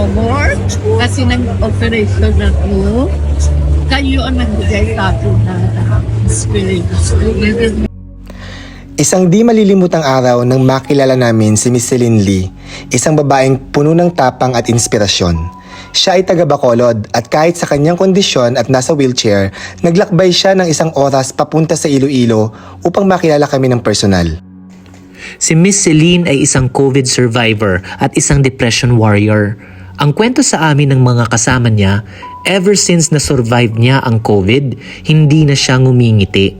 no more kasi nag-operation na to. Kayo ang nagbigay sa akin na inspiration. Isang di malilimutang araw nang makilala namin si Miss Celine Lee, isang babaeng puno ng tapang at inspirasyon. Siya ay taga Bacolod at kahit sa kanyang kondisyon at nasa wheelchair, naglakbay siya ng isang oras papunta sa Iloilo upang makilala kami ng personal. Si Miss Celine ay isang COVID survivor at isang depression warrior. Ang kwento sa amin ng mga kasama niya, ever since na-survive niya ang COVID, hindi na siya ngumingiti.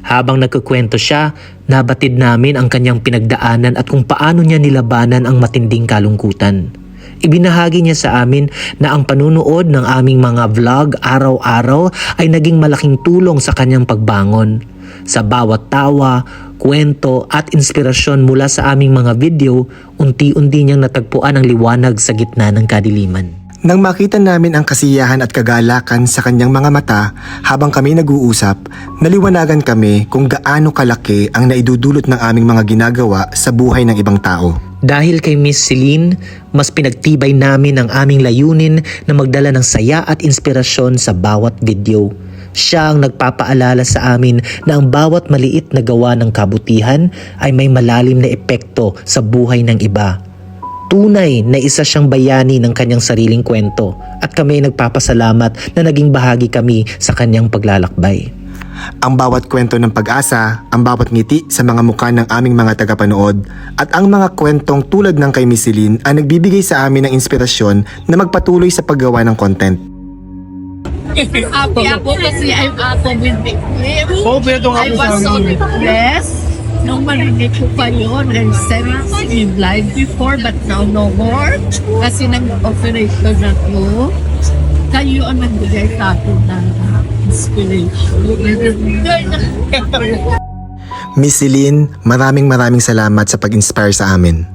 Habang nagkukwento siya, nabatid namin ang kanyang pinagdaanan at kung paano niya nilabanan ang matinding kalungkutan. Ibinahagi niya sa amin na ang panunood ng aming mga vlog araw-araw ay naging malaking tulong sa kanyang pagbangon. Sa bawat tawa, kwento at inspirasyon mula sa aming mga video, unti-unti niyang natagpuan ang liwanag sa gitna ng kadiliman. Nang makita namin ang kasiyahan at kagalakan sa kanyang mga mata habang kami nag-uusap, naliwanagan kami kung gaano kalaki ang naidudulot ng aming mga ginagawa sa buhay ng ibang tao. Dahil kay Miss Celine, mas pinagtibay namin ang aming layunin na magdala ng saya at inspirasyon sa bawat video. Siya ang nagpapaalala sa amin na ang bawat maliit na gawa ng kabutihan ay may malalim na epekto sa buhay ng iba. Tunay na isa siyang bayani ng kanyang sariling kwento at kami ay nagpapasalamat na naging bahagi kami sa kanyang paglalakbay. Ang bawat kwento ng pag-asa, ang bawat ngiti sa mga mukha ng aming mga tagapanood at ang mga kwentong tulad ng kay Miss Celine ay nagbibigay sa amin ng inspirasyon na magpatuloy sa paggawa ng content. Happy ako kasi I'm ako with Victim. I was so depressed. Nung marinig ko pa yun, I said it in live before but now no more. Kasi nag-operation na to. Kayo ang nagbigay sa akin na inspiration. Miss Celine, maraming salamat sa pag-inspire sa amin.